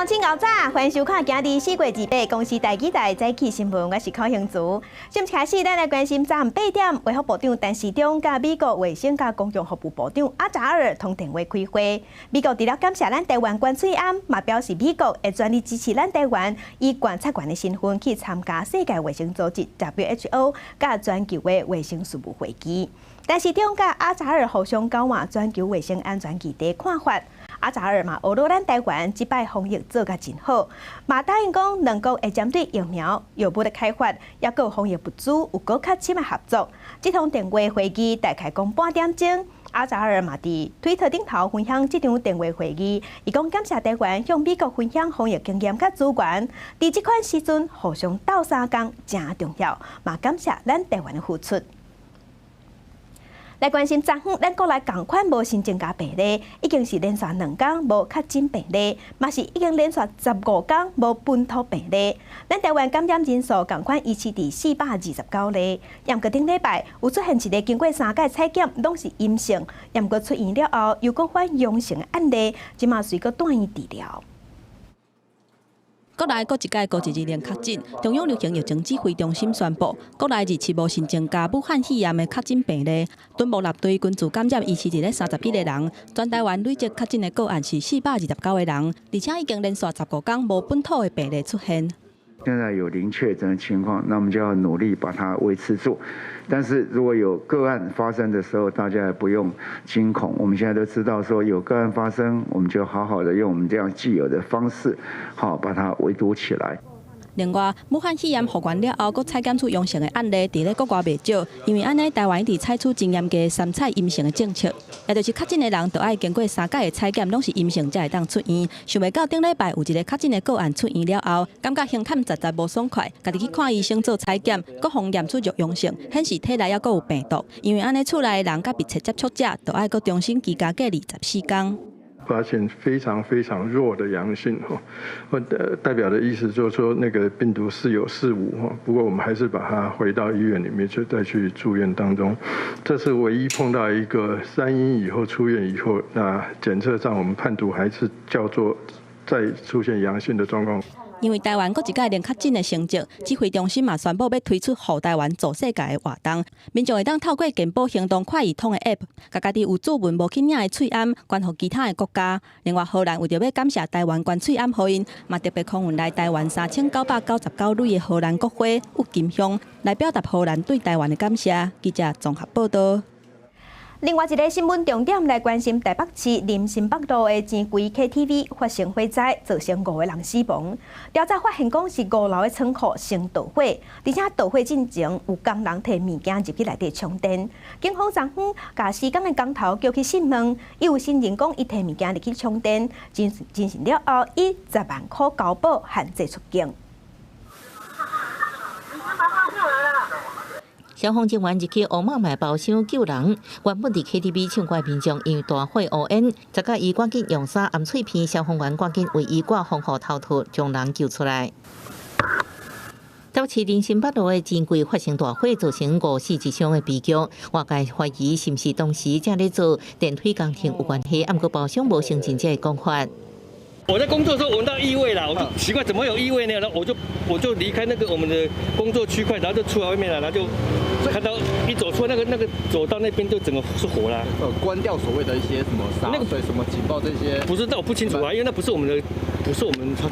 乡亲后早，欢迎收看今日4月28公司台记台早起新闻，我是柯兴竹。先开始，咱来关心早上8点，卫福部长陈时中甲美国卫生甲公共服务部长阿扎尔通电话开会。美国除了感谢咱台湾关税案，嘛表示美国会全力支持咱台湾以观察员的身份去参加世界卫生组织 WHO 甲全球的卫生事务会议。陈时中甲阿扎尔互相交换全球卫生安全议题看法。阿扎尔嘛，学到咱台湾即摆防疫做甲真好，嘛答应讲两国会针对疫苗、药物的开发，也有防疫物资有更较深的合作。这通电话会议大概讲半点钟，阿扎尔嘛伫推特顶头分享这场电话会议，伊讲感谢台湾向美国分享防疫经验甲资源，伫即款时阵互相斗相共真重要，嘛感谢咱台湾的付出。来关心昨昏，咱国内同款无新增加病例，已经是连续2天无确诊病例，嘛是已经连续15天无本土病例。咱台湾感染人数同款维持伫429例。毋过顶礼拜有出现一个经过3届采检拢是阴性，毋过出院了后又搁返阳性的案例，即马随搁住院治疗。国内各一届高一例确诊，中央流行疫情指挥中心宣布，国内日前无新增加武汉肺炎的确诊病例，敦睦立队均自感染维持伫咧31个人，全台湾累计确诊的个案是429个人，而且已经连续15天无本土的病例出现。现在有零确诊的情况，那我们就要努力把它维持住。但是如果有个案发生的时候，大家也不用惊恐。我们现在都知道说有个案发生，我们就好好的用我们这样既有的方式，好把它围堵起来。另外，武汉肺炎复原了后，佫采检出阳性的案例，伫咧国外未少。因为安尼，台湾一直采取真严格3采阴性的政策，也就是确诊的人，就要经过3届的采检，拢是阴性才会当出院。想袂到顶礼拜有一个确诊的个案出院了后，感觉胸坦实无爽快，家己去看医生做采检，佫互验出阳性，显示体内还佫有病毒。因为安尼，厝内的人甲密切接触者，就要佫重新居家隔离14天。发现非常弱的阳性代表的意思就是说那个病毒是有是无不过我们还是把它回到医院里面去再去住院当中，这是唯一碰到一个3阴以后出院以后，那检测上我们判读还是叫做再出现阳性的状况。因为台湾佫一届零确诊的成绩，指挥中心嘛宣布要推出互台湾做世界的活动，民众会当透过健保行动快易通的 App， 甲家己有指纹无去领的喙罨，关乎其他的国家。另外，荷兰为着要感谢台湾关喙罨互因，嘛特别空运来台湾3999蕊的荷兰国花郁金香，来表达荷兰对台湾的感谢。记者综合报道。另外一个新闻重点来关心台北市林森北路的钱柜 KTV 发生火灾，造成5个人死亡。调查发现，讲是5楼的仓库先导火，而且导火进前有工人摕物件入去内底充电。警方昨昏甲施工的工头叫去讯问，伊有承认讲伊摕物件入去充电，进行了后，以10万块交保限制出境。消防人员入去乌某卖包厢救人，原本伫 KTV 唱歌民众因为大火乌烟，则甲伊赶紧用伞按脆片，消防员赶紧为伊挂防护头套，将人救出来。台北市林森北路的钱柜发生大火，造成5死1伤的悲剧。外界怀疑是毋是当时正咧做电梯工程有关系，不过包厢无承认这个讲法。我在工作的时候闻到异味了，我就奇怪怎么会有异味呢？然后我就离开那个我们的工作区块，然后就出来外面了，然后就看到一走出那个走到那边就整个是火啦。关掉所谓的一些什么洒水、什么警报这些，不是，但我不清楚啊，因为那不是我们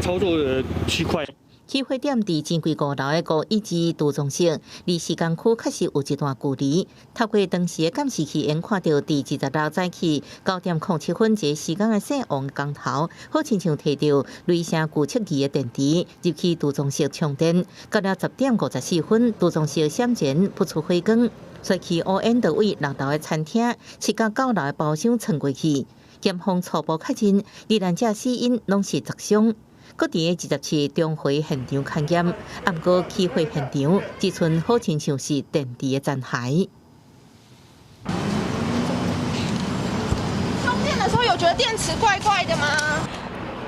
操作的区块。起火点伫钱柜5楼的5一级杜仲室，离施工区确实有一段距离。透过当时的监视器，因看到伫20楼早起9点07分，一个施工的姓王工头，好亲像摕到雷声具测仪的电池入去杜仲室充电。到了10点54分，杜仲室闪前扑出火光，随去乌烟就为6楼的餐厅7甲9楼的包厢窜过去。检方初步确认，罹难者死因拢是砸伤。搁伫个27中回现场勘验，不过起火现场只剩好亲像是电池的残骸。充电的时候有觉得电池怪怪的吗？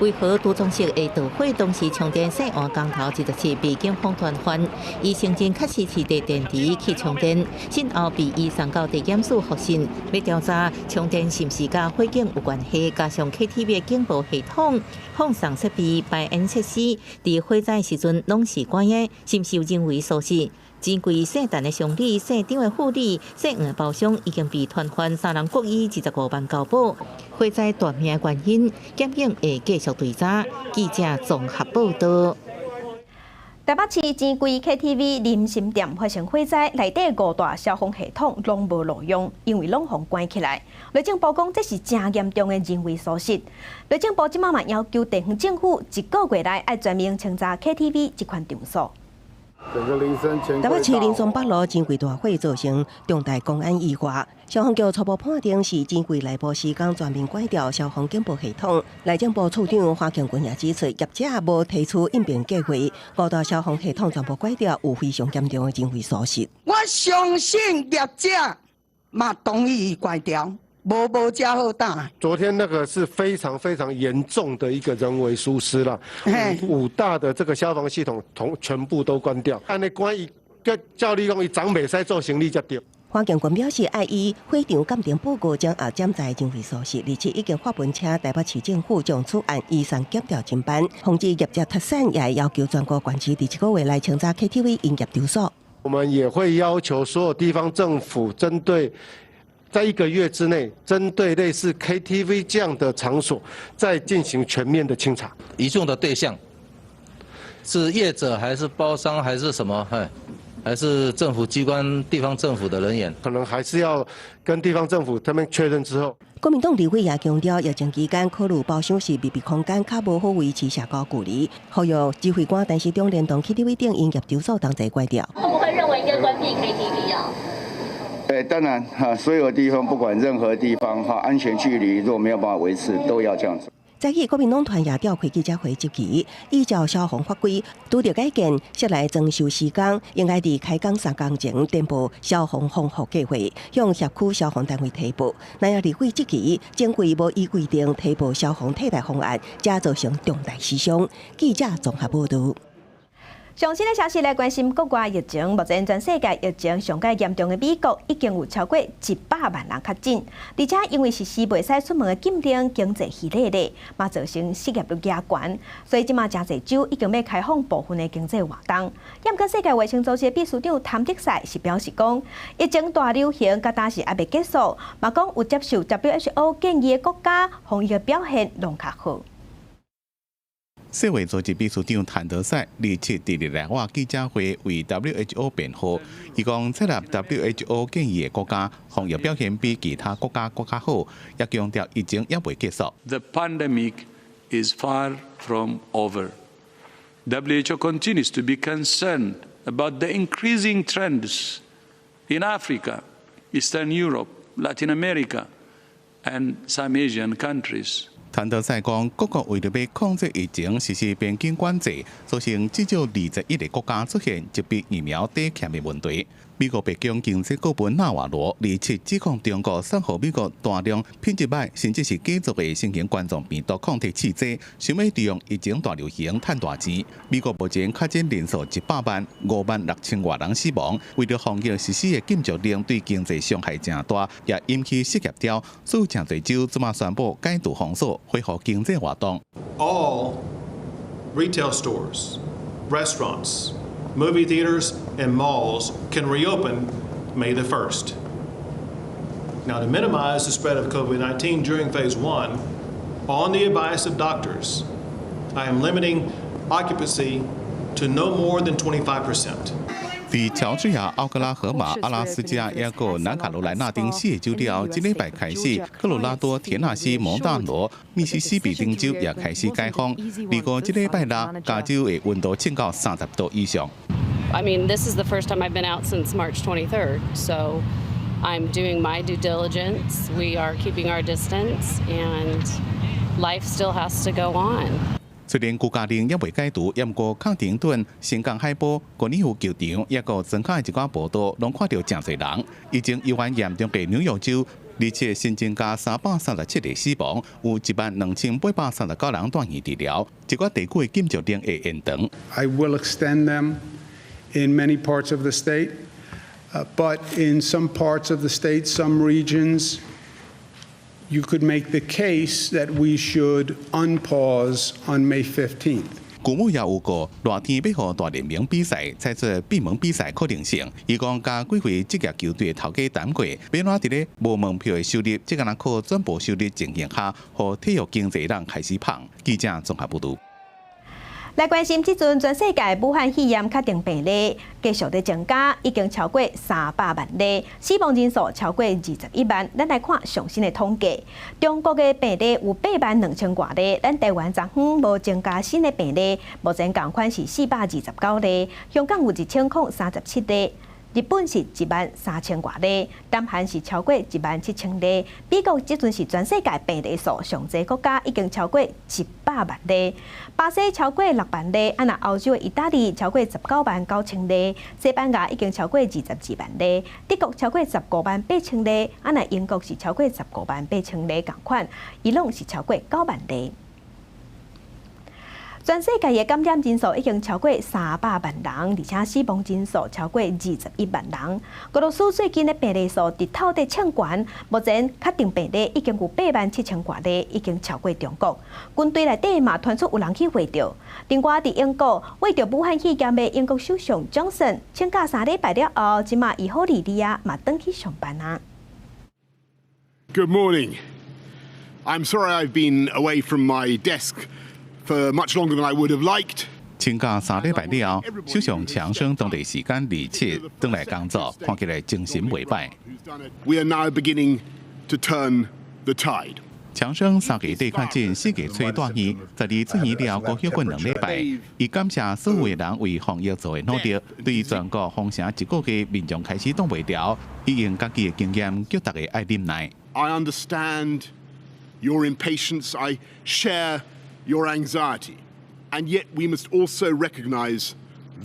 为何杜宗锡会导火当时充电西岸港头117被警方传唤，伊承认确实是坐电池去充电，先后被移送到地检署复讯，要调查充电是毋是甲火警有关系，加上 KTV 警报系统、放送设备、排烟设施，伫火灾时阵拢是关的，是毋是有人为疏失？钱柜姓陈的常理、姓张的副理、姓黄的包商已经被传唤3人各以25万交保。火灾大命原因，检警会继续追查。记者综合报道。台北市钱柜 KTV 林心店发生火灾，内底5大消防系统拢无路用，因为拢互关起来。内政部讲这是真严重的人为疏失。内政部即马嘛要求地方政府1个月内要全面清查 KTV 这款场所。台北市林松北路钱柜大火造成重大公安意外，消防局初步判定是钱柜内部施工全面关掉消防警报系统。内政部处长花庆军也指出，业者无提出应变计划，5大消防系统全部关掉，有非常严重的人为疏失。我相信业者嘛同意关掉。无加好大。昨天那个是非常非常严重的一个人为疏失了，5大的这个消防系统全部都关掉。按你关伊，照你讲，伊长袂使做生理才对。花警官表示，爱依会场鉴定报告将潜在人为疏失，而且已经发文请台北市政府将此案依上检调侦办，防止业者脱产，也要求全国管区伫1个月内清查 KTV 营业场所。我们也会要求所有地方政府针对。在1个月之内，针对类似 KTV 这样的场所，再进行全面的清查。移送的对象是业者还是包商还是什么？还是政府机关、地方政府的人员？可能还是要跟地方政府他们确认之后。国民党立委也强调，疫情期间考虑包厢是密闭空间，较无好维持社交距离，呼吁指挥官陈时中联同 KTV 等营业场所同齐关掉。会不会认为应该关闭 KTV 啊？当然所有地方不管任何地方安全距离如果没有办法维持，都要这样子。在起，国民党团也召开记者会集期，依照消防法规，拄着改建设来装修施工，应该伫开工3天前宣布消防防护计划，向辖区消防单位提报。那要立会集期，前规无依规定提报消防替代方案，才造成重大死伤。记者综合报道。上新的消息来关心国外疫情，目前全世界疫情上界严重的美国已经有超过100万人确诊，而且因为实施袂使出门的禁令，经济稀累累，嘛造成失业率加悬，所以即马真侪州已经要开放部分的经济活动。不过世界卫生组织秘书长谭德赛是表示讲，疫情大流行甲当时还未结束，嘛讲有接受 WHO 建议的国家防疫的表现拢较好。世卫组织秘书长谭德赛27日伫内华记者会为 WHO 辩护，伊讲采纳 WHO 建议的国家防疫表现比其他国家更加好，也强调疫情也未结束。The pandemic is far from over. WHO continues to be concerned about the increasing trends in Africa, Eastern Europe, Latin America, and some Asian countries. 谭德赛讲，各国为了要控制疫情，实施边境管制，造成至少21个国家出现疾病疫苗短缺的问题。美国白宫经济顾问纳瓦罗27指控中国送予美国大量品质歹甚至是假造的新型冠状病毒抗体试剂，想要利用疫情大流行赚大钱。美国目前确诊人数100万，56000多人死亡。为了防疫实施的禁足令对经济伤害真大，也引起失业潮。所以真侪州即马宣布解除封锁，恢复经济活动。All retail stores, restaurants, movie theaters, and malls can reopen May the 1st. Now, to minimize the spread of COVID-19 during phase 1, on the advice of doctors, I am limiting occupancy to no more than 25%. 伫乔治亚、奥克拉荷马、阿拉斯加也个南卡罗来纳等4个州了，即礼拜開始，科羅拉多、田納西、蒙大拿、密西西比等州也開始解封。不過，即禮拜六，加州嘅溫度升到30度以上。I mean, this is the first time I've been out since March 23rd, so I'm doing my due diligence. We are keeping our distance, and life still has to go on. 虽然居家令也未解除，不过康廷顿、新港海波、哥尼湖球场，也个增加一寡报道，拢看到真侪人。已经依然严重嘅纽约州，而且新增加337个死亡，有12839人住院治疗，一寡地区的禁足令会延长。I will extend them in many parts of the state, but in some parts of the state, some regions, you could make the case that we should unpause on May 15th. 古姆也有过热天要互大联盟比赛采取闭门比赛可能性。伊讲，甲几回职业球队头家谈过，要哪伫咧无门票的收入，即个人靠转播收入情形下，互体育经济人开始胖。记者综合报道。来关心，即阵全世界武汉肺炎确定病例继续在增加，已经超过300万例，死亡人数超过21万。咱来看上新的统计，中国的病例有82000多例，咱台湾昨昏无增加新的病例，目前共款是429例，香港有1037例。日本是13000多例，南韩是超过17000例，美国即阵是全世界病例数上济国家，已经超过100万例，巴西超过6万例，欧洲的意大利超过199000例，西班牙已经超过22万例，德国超过158000例，英国是超过15800例共款，伊朗是超过9万例。全世界的感染人数已经超过300万人，而且死亡人数超过21万人。俄罗斯最近的病例数直透在抢悬，目前确定病例已经有87000多例，已经超过中国。军队内底嘛传出有人去会着。另外，伫英国为着武汉肺炎的英国首相 Johnson 请假3礼拜了后，即马伊好利利啊嘛转去上班啊。Good morning. I'm sorry I've been away from my desk.For much longer than I would have liked. 请假3礼拜了后，首相强生当地时间27转来工作，看起来精神袂歹。We are now beginning to turn the tide. 强生3月底确诊4月初大院，12出院了后休困2礼拜。伊感谢所有人为防疫做的努力，对于全国封城1个月，民众开始挡袂牢，伊用家己的经验叫大家爱忍耐。I understand your impatience. I share.Your anxiety, and yet we must also recognise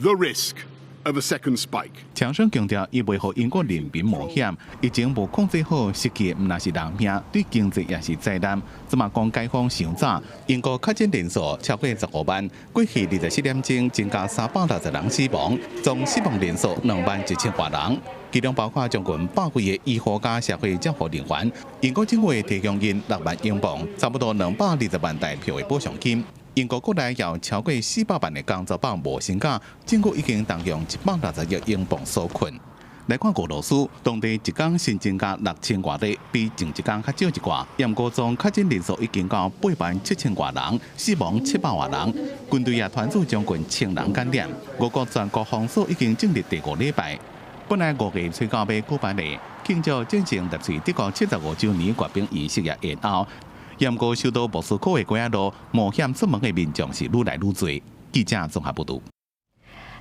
the risk of a second spike. 强生强调，伊袂互英国人民冒险，疫情无控制好，失去毋但是人命，对经济也是灾难。即马讲解放上早，英国确诊人数超过15万，过去24点钟增加360人死亡，总死亡人数21000多人。其中包括将近100位的医护加社会照护人员，英国政府提供因6万英镑，差不多220万台票的补偿金。英国国内有超过400万的工作榜无薪假，政府已经动用160亿英镑纾困。来看俄罗斯，当地一天新增加6000多例，比前一天较少一寡。严国总确诊人数已经到87000多人，死亡700多人。军队也传出将近1000人感染。俄国全国封锁已经进入第5礼拜。本来5月初到要举办的庆祝进行纳粹德国75周年阅兵仪式也延后，不过受到莫斯科的关押冒险出门的民众是愈来愈多。记者综合报道。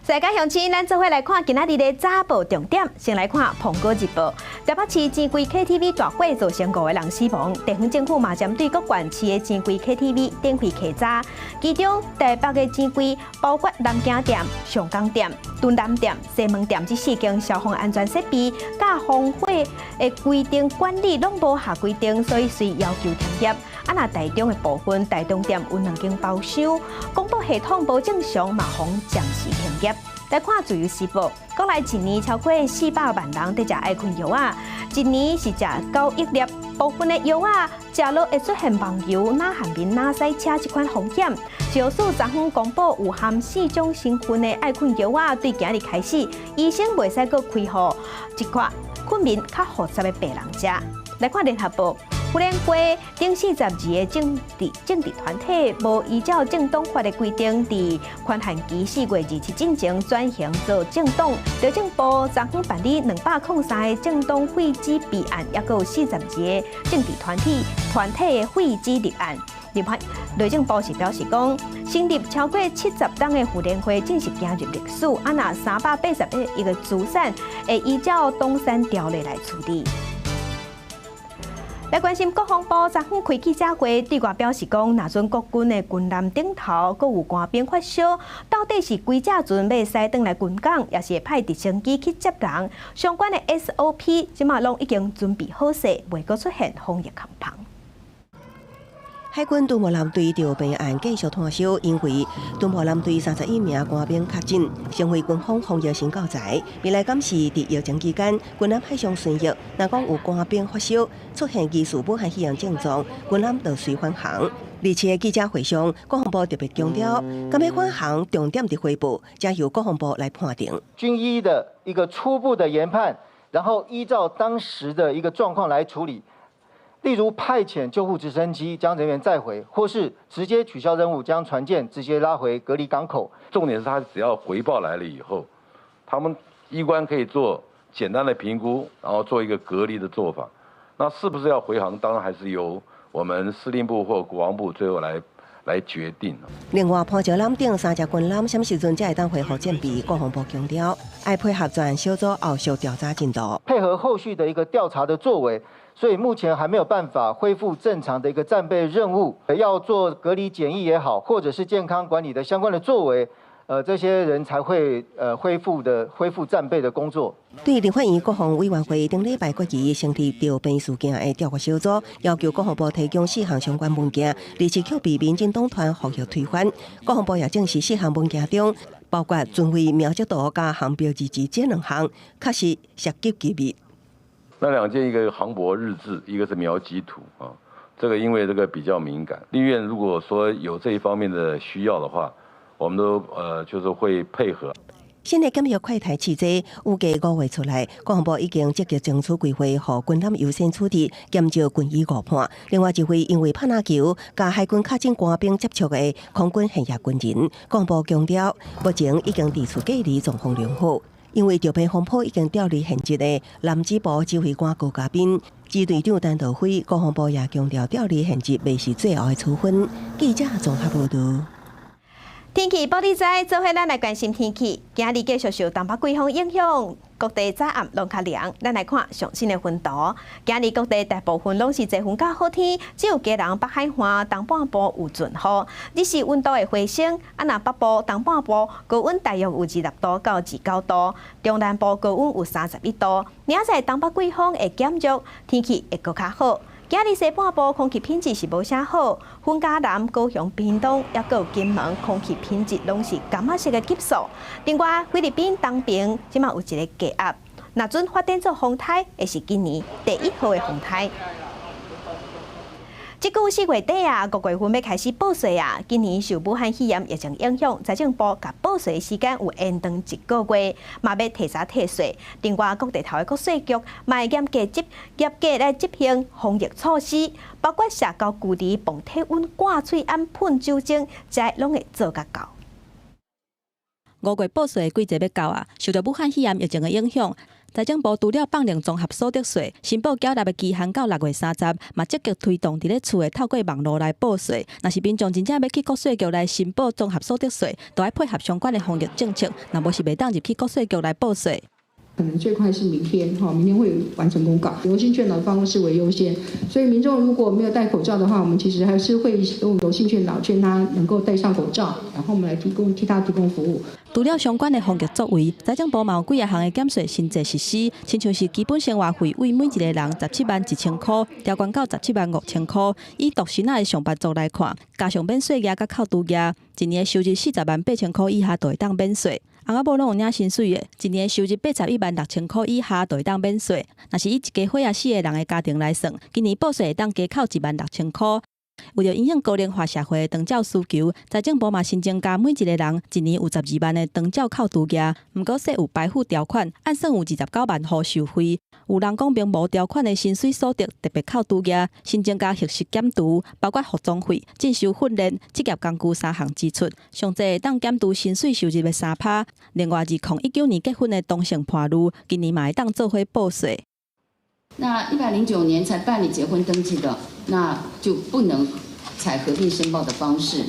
世界乡亲，咱做伙来看今仔日的早报重点。先来看《苹果日报》，台北市钱柜 KTV 大火造成5个人死亡，地方政府嘛针对各县市的钱柜 KTV 展开稽查，其中台北的钱柜包括南京店、上港店、敦南店、西门店这4间消防安全设备，甲防火的规定管理拢无下规定，所以需要求停业。台中的部分台中店有2间包厢，公布系统无正常，嘛防暂时停业。来看自由时报，国内一年超过400万人在吃爱困药啊，一年是吃9亿粒。部分的药啊，食落会出现盲油、哪汗面、哪塞车这款风险。就属昨昏公布有含4种成分的爱困药啊，对今日开始，医生袂使搁开予一寡困眠较复杂的病人食。来看联合报。妇联会顶42个政治团体无依照政党法的规定，伫宽限期4月27进前转型做政党。内政部昨昏办理203个政党废止备案，也有42个政治团体的废止立案。另外，内政部是表示讲，成立超过70档的妇联会正式进入历史，那381个资产会依照东山条例来处理。来关心国防部昨昏开记者会，对外表示讲，若阵国军的军舰顶头阁有官兵发烧，到底是几只船要驶转来军港，也是会派直升机去接人？相关的 SOP 即马拢已经准备好势，袂阁出现防疫空棚。海军敦睦舰队调备案继续探索，因为敦睦舰队31名官兵确诊，成为军方防疫新教材。未来敢是伫疫情期间，军舰海上巡逻，若讲有官兵发烧，出现疑似武汉肺炎症状，军舰就随返航。二次的记者会上，国防部特别强调，敢要返航重点伫恢复，将由国防部来判定。军医的一个初步的研判，然后依照当时的一个状况来处理。例如派遣救护直升机将人员载回，或是直接取消任务，将船舰直接拉回隔离港口。重点是他只要回报来了以后，他们医官可以做简单的评估，然后做一个隔离的做法。那是不是要回航，当然还是由我们司令部或国防部最后来决定。另外，潘桥舰顶3只军舰什么时阵才会当恢复战备？国防部强调，要配合专案小组后续调查进度，配合后续的一个调查的作为。所以目前还没有办法恢复正常的一个战备任务，要做隔离检疫也好，或者是健康管理的相关的作为，这些人才会恢复战备的工作。对立法院国防委员会顶礼拜决议成立调备事件的调查小组，要求国防部提供4项相关文件，立即确避民进党团服役推翻。国防部也证实4项文件中，包括准尉苗接图加航标日志这2项，确实涉及机密。那2件，一个航舶日志，一个是描基图啊。这个因为这个比较敏感，立院如果说有这一方面的需要的话，我们都就是会配合。新的检疫快台试剂预计5月出来，国防部已经积极争取规划，予军舰优先处置，减少军医误判。另外一位因为拍篮球、甲海军确诊官兵接触的空军现役军人，国防部强调，目前已经伫厝隔离状况良好。因为调配风波已经调离现职的男子部指挥官高嘉宾，支队长陈道辉，国防部也强调调离现职未是最后的处分。记者综合报道。天气报你知，做伙咱来关心天气。今日继续受东北季风影响，各地早暗拢较凉。咱来看上新的温度。今日各地大部分拢是多云到好天，只有基隆、北海岸、东半部有阵雨。日时温度会回升，若北部、东半部高温大约有20度到29度，中南部高温有31度。明仔东北季风会减弱，天气会搁较好。今日西半部空气品质是无啥好，云嘉南、高雄、屏东，也有金门，空气品质拢是感冒式的级数。另外，菲律宾东边即马有一个低压，若准发展做风台，会是今年第1号的风台。即句4月底啊，5月份要开始报税啊。今年受武汉肺炎疫情影响，财政部甲报税时间有延长1个月，嘛要提早退税。另外，各地头的国税局嘛会严格来执行防疫措施，包括社交距离、防体温、挂喙按喷酒精，这拢会做甲到。5月报税季节要到啊，受到武汉肺炎疫情的影响。财政部除了放量综合所得税申报缴纳的期限到6月30，嘛积极推动伫咧厝的透过网络来报税。若是民众真正要去国税局来申报综合所得税，都要配合相关的防疫政策，若无是袂当入去国税局来报税。可能最快是明天，明天会完成公告。柔性劝导方式为优先，所以民众如果没有戴口罩的话，我们其实还是会用柔性劝导，劝他能够戴上口罩，然后我们来替他提供服务。除了相关的防疫作为，财政部嘛有几项的减税新制实施，亲像是基本生活费为每一个人171000块，调悬到175000块。以独身的上班族来看，加上免税额甲扣除额，一年收入408000块以下就会当免税。翁仔某拢有领薪水的，一年收入816000块以下就会当免税。若是以一家伙仔4个人的家庭来算，今年报税会当加扣16000块。为了影响高龄化社会的长照需求，财政部嘛新增加每一个人一年有12万的长照扣除额，不过说有排付条款，按算有29万户受惠。有人讲并无条款的薪水所得特别扣除额，新增加核实减除，包括服装费、进修训练、职业工具3项支出，上济会当减除薪水收入的3%。另外，2019年结婚的同性伴侣，今年嘛会当做伙报税。那109年才办理结婚登记的，那就不能采合并申报的方式。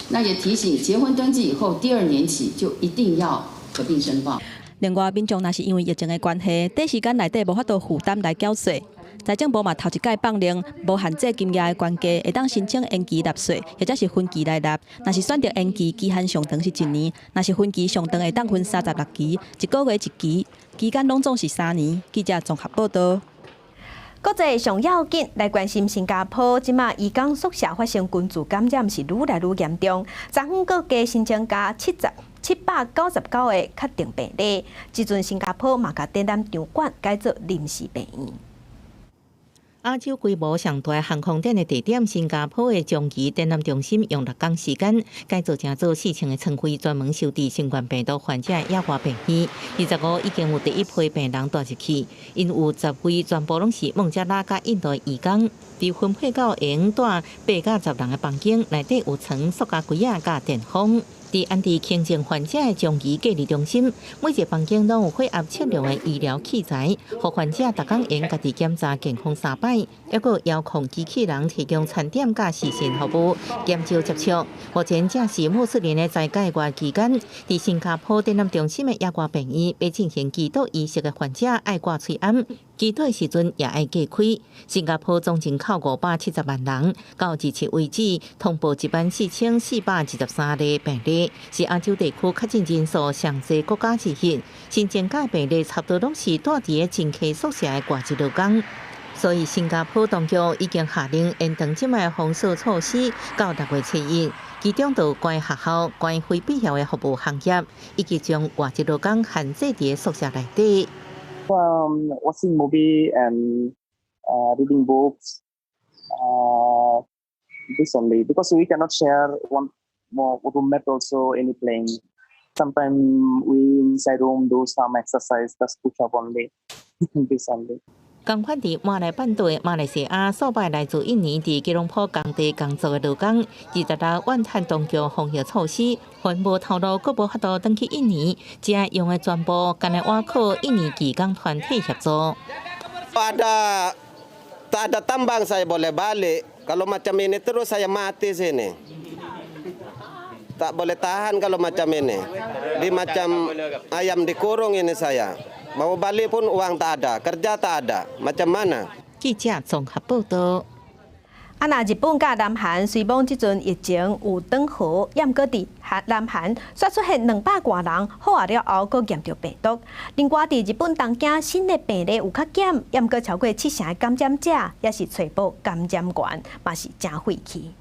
那也提醒，结婚登记以后第2年起就一定要合并申报。另外，民众若是因为疫情的关系，短时间内底无法度负担来缴税。财政部嘛头一届放令，无限制金额的关系，会当申请延期纳税，或者是分期来纳。若是选择延期，期限上长是1年；若是分期上长，会当分36期，1个月1期，期间拢总是3年。记者综合报道。国际上要紧来关心新加坡，即马移工宿舍发生群聚感染是愈来愈严重，昨昏各加新增加799个确定病例。即阵新加坡嘛甲展览场馆改做临时病院。亚洲规模上大航空展的地点，新加坡的中期展览中心用6天时间改造成做4000个床位，专门收治新冠病毒患者野外病院。25已经有第一批病人带入去，因有10位全部拢是孟加拉甲印度的移工，被分配到用住8到10人的房间，内底有床、塑胶柜仔甲电风。伫安置轻症患者的长期隔离中心，每一个房间拢有配合测量的医疗器材，互患者逐工用家己检查健康3摆，还佫遥控机器人提供餐点甲视讯服务，减少接触。目前正是穆斯林的在界外期间，伫新加坡展览中心的野外病院要进行祈祷仪式的患者爱挂喙罨，祈祷时阵也爱隔开。新加坡总人口570万人，到17为止，通报14413例病例。是亚洲地区确诊人数上济国家之一，新增加病例差不多拢是住伫个真客宿舍的挂1工，所以新加坡当局已经下令延长即卖封锁措施到6月7日，其中就关学校、关非必要的服务行业，以及将挂1工限制伫个宿舍内底。Watching movie and reading books. This only because we cannot share one roommate also any playing. Sometimes we inside room do some exercise, just push up only. This only. 同款伫马来半岛、马来西亚数百来自印尼伫吉隆坡工地工作的劳工，26怨叹当局防疫措施，还无透露佫无法度返去印尼，只用的全部干来外靠印尼技工团体协助。Tak ada tambang saya boleh balik. Kalau macam ini terus saya mati sini. Tak boleh tahan kalau macam ini. Di macam ayam dikurung ini saya. Mau balik pun uang tak ada, kerja tak ada. Macam mana? 记者综合报道。若日本甲南韩虽望即阵疫情有缓和，也毋过伫南韩却出现200多人好啊了后，佫验着病毒。另外，伫日本东京新的病例有较减，也毋过超过70%的感染者也是传播感染源，嘛是真晦气。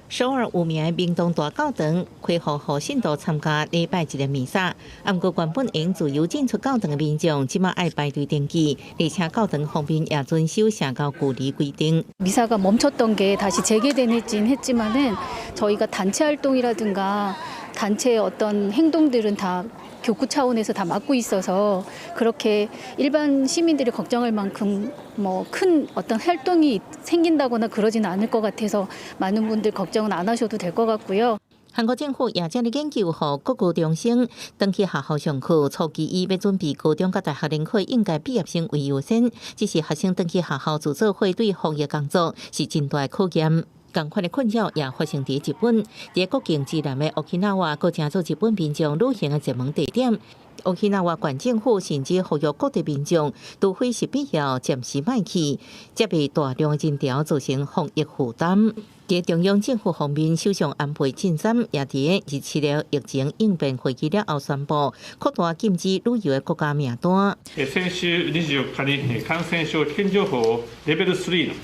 首尔有名的明洞大教堂开放互信徒参加礼拜1的弥撒，不过原本用自由进出教堂的民众，即马爱排队登记，而且教堂方面也遵守社交距离规定。 미사가 멈췄던 게 다시 재개되긴 했지만은 저희가 단체 활동이라든가 단체의 어떤 행동들은 다 교구 차원에서 다 막고 있어서 그렇게 일반 시민들이 걱정할 만큼 뭐 큰 어떤 활동이 생긴다거나 그러지는 않을 것 같아서 많은 분들 걱정은 안 하셔도 될 것 같고요. 韩国政府也正咧研究，互各高中生登去学校上课。初期伊要准备高中甲大学联考应该毕业生为优先，只是学生登去学校自做会对防疫工作是真大考验。 同款的困扰也发生伫日本，伫国境之南的Okinawa，佫成做日本民众旅行的热门地点。Okinawa县政府甚至呼吁各地民众，除非是必要，暂时莫去，则被大量人潮造成防疫负担。伫中央政府方面，首相安倍晋三也伫27日疫情应变会议了后宣布，扩大禁止旅游的国家名单。先週24日に感染症危険情報をレベル3の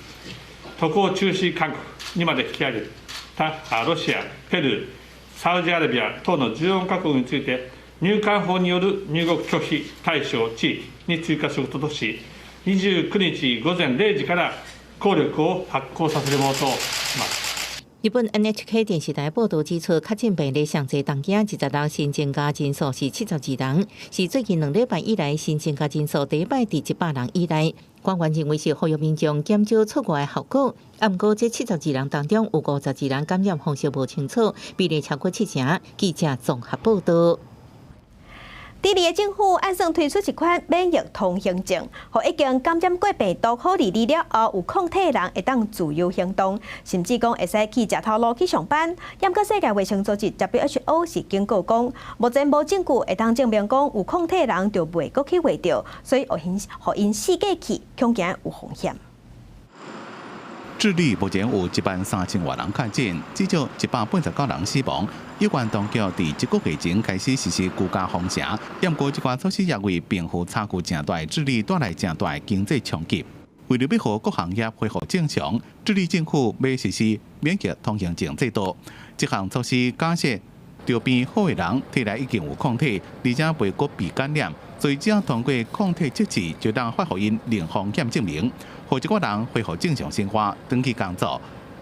渡航中止勧告 にまで引き上げたロシア、ペルー、サウジアラビア等の14カ国について入管法による入国拒否対象地域に追加することとし、29日午前0時から効力を発行させるものとします。 日本 NHK 電視台報道指出，確診病例上濟東京26新增加人數是72人，是最近2禮拜以來新增加人數第一擺佇100人以內。官員認為是呼籲民眾減少出外的效果。不過，這72人當中有52人感染方式無清楚，比例超過70%。記者綜合報道。智利的政府按算推出一款免疫通行证，让已经感染过病毒后2日了后有抗体的人会当自由行动，甚至讲会使去食头路去上班。不过世界卫生组织 WHO 是警告讲，目前无证据会当证明讲有抗体的人就袂阁去活着，所以互因四界去，恐惊有风险。智利目前有13000多人确诊，至少189人死亡。有关当局伫1个月前开始实施居家封城，不过这款措施也为并付差距正大的智利带来正大的经济冲击。为了要让各行业恢复正常，智利政府要实施免疫通行证制度。这项措施假设着病好的人体内已经有抗体，而且袂阁被感染，所以只要通过抗体测试，就当发予因零风险证明，让这个人恢复正常生活，回去工作。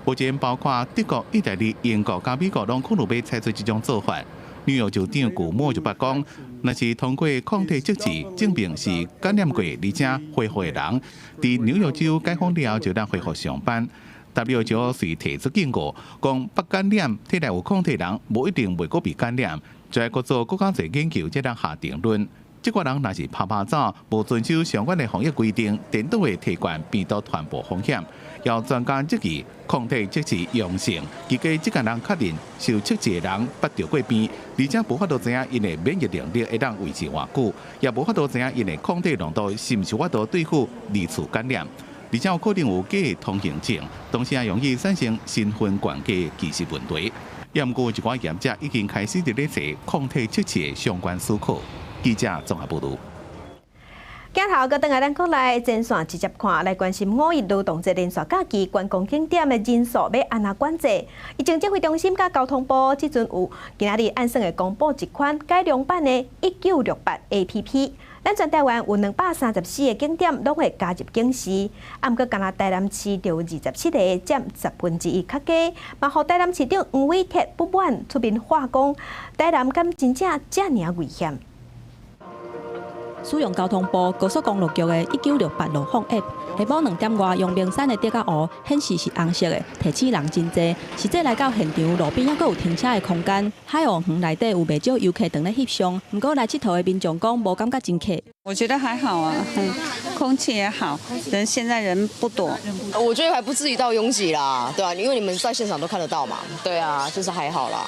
目前包括德国、意大利、英国甲美国拢可能要采取这种做法。纽约州长古莫就捌讲，若是通过抗体测试证明是感染过而且恢复的人，伫纽约州解封了后就当恢复上班。WHO 是提出警告，讲不感染体内有抗体的人，无一定袂阁被感染，就要阁做更加侪研究才当下定论。这个人若是拍走，无遵守相关的防疫规定，颠倒会提悬病毒传播风险。要专家质疑抗体测试阳性，结果这个人确认受测试的人捌着过病，而且无法度知影因的免疫能力会当维持偌久，也无法度知影因的抗体浓度是毋是法度对付二次感染，而且有可能有假的通行证，同时也容易产生身份关系技术问题。也毋过一寡业者已经开始伫咧做抗体测试的相关思考。记者综合报道。镜头搁等下咱国内前线直接看，来关心5一劳动节连续假期观光景点的人数要安怎管制？疫情指挥中心甲交通部即阵有今仔日按算会公布一款改良版的1968 APP。咱全台湾有234个景点拢会加入警示，毋过，敢若台南市就有27个，占1/10较低。嘛，互台南市长黄伟哲不满出面话讲，台南敢真正遮尔危险？使用交通部高速公路局的1968路况 App， 下晡2点外，用明山的地甲湖显示是红色的，提醒人真多。实际来到现场，路边还阁有停车的空间。海王园内底有袂少游客等咧翕相，不过来佚佗的民众讲无感觉真客。我觉得还好啊，空气也好，现在人不多。我觉得还不至于到拥挤啦，对啊，因为你们在现场都看得到嘛。对啊，就是还好啦。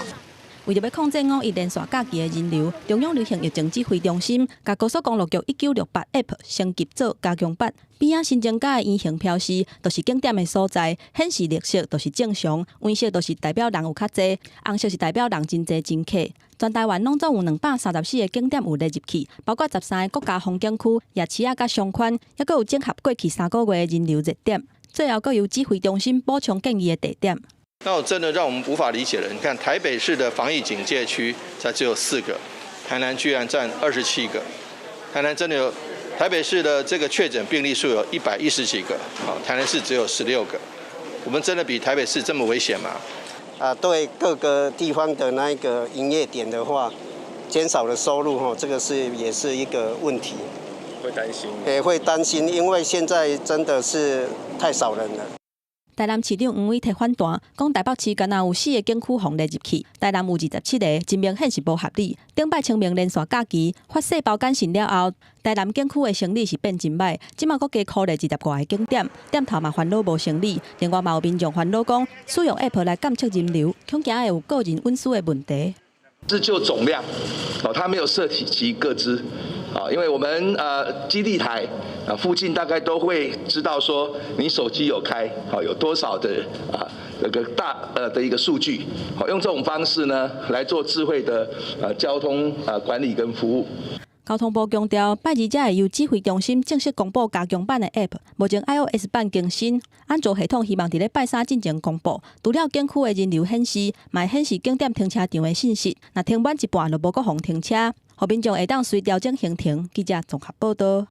为着要控制5一连续假期的人流，中央流行疫情指挥中心甲高速公路局1968 App 升级做加强版，边仔新增加的圆形标示，就是景点的所在，显示绿色就是正常，黄色就是代表人有较侪，红色是代表人真侪真客。全台湾拢总有234个景点有列入去，包括13个国家风景区、夜市啊甲商圈，还佫有整合过去3个月的人流热点。最后，佫由指挥中心补充建议的地点。那我真的让我们无法理解了。你看台北市的防疫警戒区才只有4个，台南居然占27个。台南真的有，台北市的这个确诊病例数有110几个，台南市只有16个。我们真的比台北市这么危险吗？对各个地方的那一个营业点的话，减少了收入这个也是一个问题。会担心？也会担心，因为现在真的是太少人了。台南市长黄伟提反弹，讲台北市敢若有4个景区列入去，台南有27个，真明显是无合理。顶摆清明连续假期发细胞感染了后，台南景区的生理是变真歹，即马佫加考虑20外个景点，点头嘛烦恼无生理。另外嘛有民众烦恼讲，使用 App 来监测人流，恐惊会有个人隐私的问题。是就总量，它没有涉及个资。因为我们基地台附近大概都会知道说你手机有开有多少的这个大的一个数据，用这种方式呢来做智慧的交通管理跟服务。交通部强调，拜二才会由指挥中心正式公布加强版的 App， 目前 iOS 版更新，安卓系统希望伫咧拜三进前公布。除了景区的人流显示，嘛显示景点停车场的信息，若停满一半就无搁互停车。互民众会当随调整行程。记者综合报道。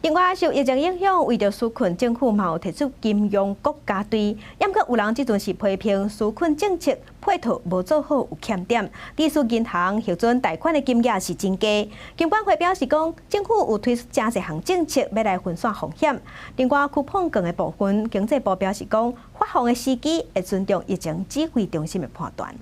另外，受疫情影响，为着纾困，政府嘛有提出金融国家队。不过有人即阵是批评纾困政策配套无做好，有欠点。低数银行核准贷款的金额是真低。金管会表示讲，政府有推出真侪项政策要来分散风险。另外，去碰更的部分，经济部表示讲，发放的时机会尊重疫情指挥中心的判断。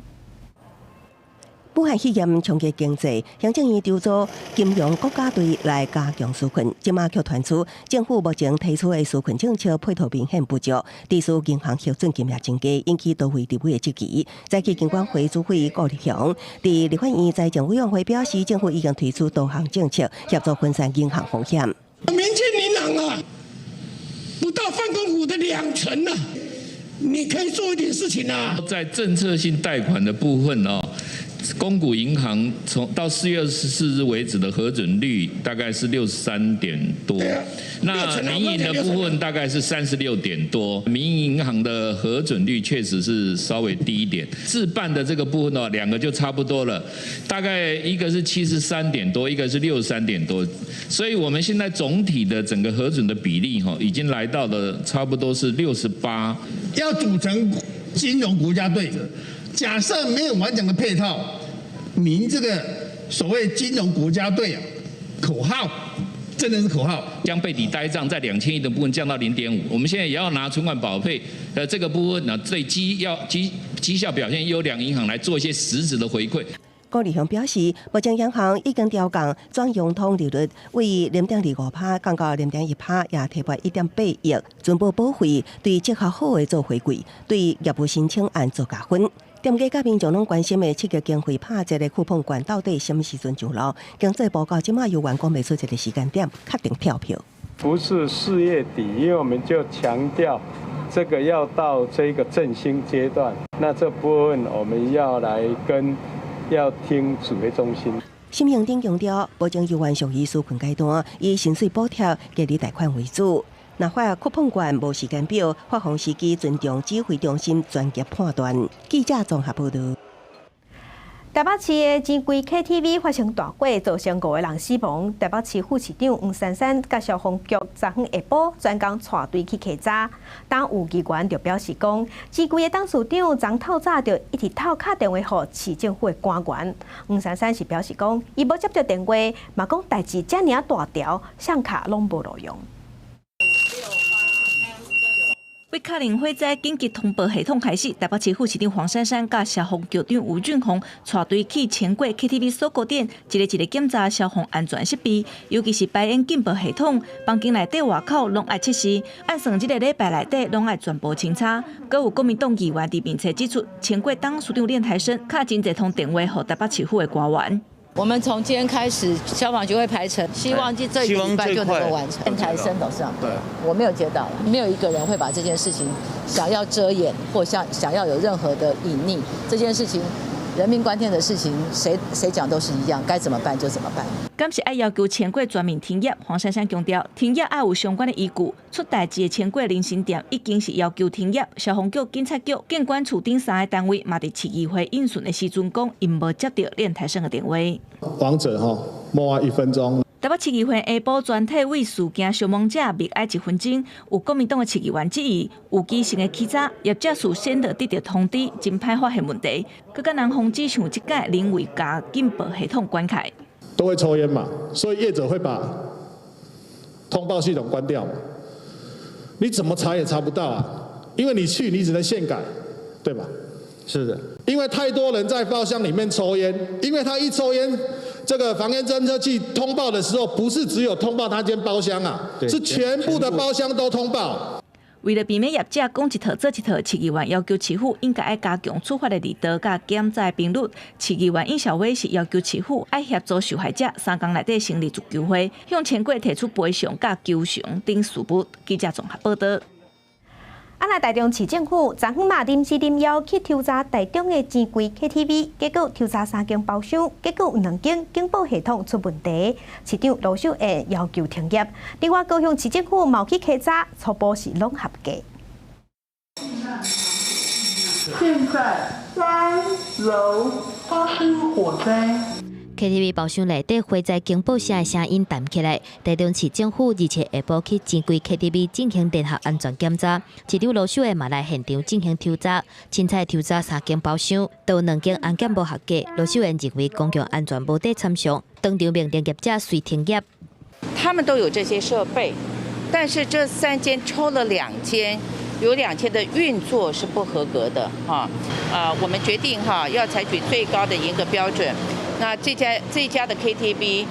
武汉肺炎冲击经济，行政院筹组金融国家队来加强纾困。今马却传出，政府目前提出的纾困政策配套明显不足，致使银行核准金额增加，引起多位立委的质疑。在其金管会主委顾立雄在立法院财政委员会表示，政府已经推出多项政策协助分散银行风险。民间银行啊，不到范公府的2成啊，你可以做一点事情啊。在政策性贷款的部分哦。公股银行到4月24日为止的核准率大概是63点多，那民营的部分大概是36点多，民营银行的核准率确实是稍微低一点。自办的这个部分2个就差不多了，大概一个是73点多，一个是63点多，所以我们现在总体的整个核准的比例已经来到了差不多是68。要组成金融国家队。假设没有完整的配套，您这个所谓金融国家队啊，口号真的是口号。将备抵呆账在2000亿的部分降到0.5，我们现在也要拿存款保费的这个部分呢，对绩效表现优良银行来做一些实质的回馈。顾立雄表示，目前银行已经调降转融通利率为0.25%降到0.1%，也提拨1.8亿全部保费，对绩效好的做回馈，对业务申请案做加分。店家甲民众拢关心的7个经费拍这个库碰馆到底什么时阵上路？经济部到今嘛又员工未出一个时间点确定跳票。不是4月底，因为我们就强调这个要到这个振兴阶段，那这部分我们要听指挥中心。新行政强调，保证有完属于纾困阶段，以薪水补贴、激励贷款为主。若发库碰券无时间表，发放时机尊重指挥中心专业判断。记者综合报道。台北市的钱柜 KTV 发生大火，造成5个人死亡。台北市副市长黄珊珊甲消防局昨昏下晡专工带队去稽查。当有议员就表示讲，钱柜的董事长昨透早就一直打电话给市政府的官员。黄珊珊是表示讲，伊无接到电话，嘛讲代志遮尔大条，上卡拢无路用。为确认火灾紧急通报系统开始，台北市副市长黄珊珊甲消防局长吴俊宏带队去千过 KTV 锁国店，一个检查消防安全设备，尤其是排烟警报系统、房间内底外口拢爱测试。按算一个礼拜内底拢爱全部清查。阁有国民党议员伫面册指出，千过董事长练台生敲真侪通电话给台北市府的官员。我们从今天开始，消防局会排程，希望这一个礼拜就能够完成。练台生董事长，对，我没有接到，没有一个人会把这件事情想要遮掩或想要有任何的隐匿。这件事情，人命关天的事情，谁讲都是一样，该怎么办就怎么办。敢是爱要求千过全面停业？黄珊珊强调，停业爱有相关的依据。出代志的千过零星店已经是要求停业，消防局、警察局、监管处等3个单位嘛，伫市议会应讯的时阵讲，因无接到练台生的电话。亡者摸1分钟。台北市议会下晡全体为事件伤亡者默哀1分钟。有国民党的市议员质疑，有基层的稽查业者事先就得到通知，真歹发现问题，佮甲人防止像即届人为加警报系统关开。都会抽烟嘛，所以业者会把通报系统关掉嘛。你怎么查也查不到啊，因为你只能现改，对吧？是的，因为太多人在包厢里面抽烟，因为他一抽烟，这个防烟侦测器通报的时候，不是只有通报他间包厢啊，是全部的包厢都通报。为了避免业者讲一套做一套，市议员要求市府应该要加强处罚的力度甲检查频率。市议员尹小薇是要求市府要协助受害者3天内底成立自救会，向千过提出赔偿甲求偿等事务。记者综合报道。台中市政府昨昏嘛临时临要去抽查台中的钱柜 KTV， 结果抽查3间包厢，结果有2间警报系统出问题，市长罗秀燕要求停业。另外，高雄市政府冇去稽查，初步是拢合格。现在3楼发生火灾。KTV 包厢内底火灾警报声的声音淡起来，台中市政府而且下晡去钱柜 KTV 进行联合安全检查，市长罗秀燕嘛来现场进行抽查，凊彩抽查3间包厢，都2间安检无合格。罗秀燕认为公共安全无得参详，当场命令业者遂停业。他们都有这些设备，但是这3间抽了2间，有2天的运作是不合格的哈。我们决定哈要采取最高的严格标准。那这家的 KTV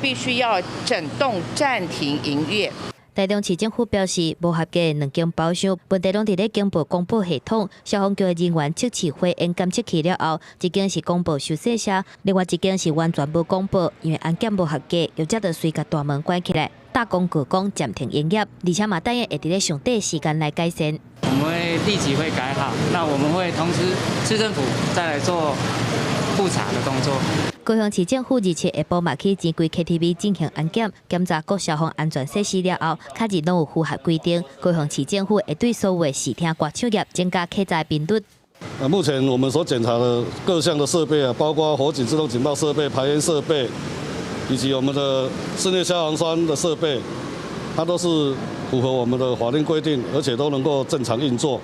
必须要整栋暂停营业。台中市政府表示，无合格的2间包厢，问题拢伫咧警报广播系统，消防局的人员测试火焰监测器了后，一间是公布收细车，另外一间是完全无公布，因为安检无合格，业者就随甲大门关起来，大公告讲暂停营业，而且嘛等下会伫咧上短的时间来改善。我们会立即会改好，那我们会通知市政府再来做复查的动作。高雄市政府日前下晡嘛去前规 KTV 进行安检，检查各消防安全设施了后，确认拢有符合规定。高雄市政府会对所有的视听歌唱业增加客载频率。目前我们所检查的各项的设备包括火警自动警报设备、排烟设备，以及我们的室内消防栓的设备，它都是符合我们的法令规定，而且都能够正常运作。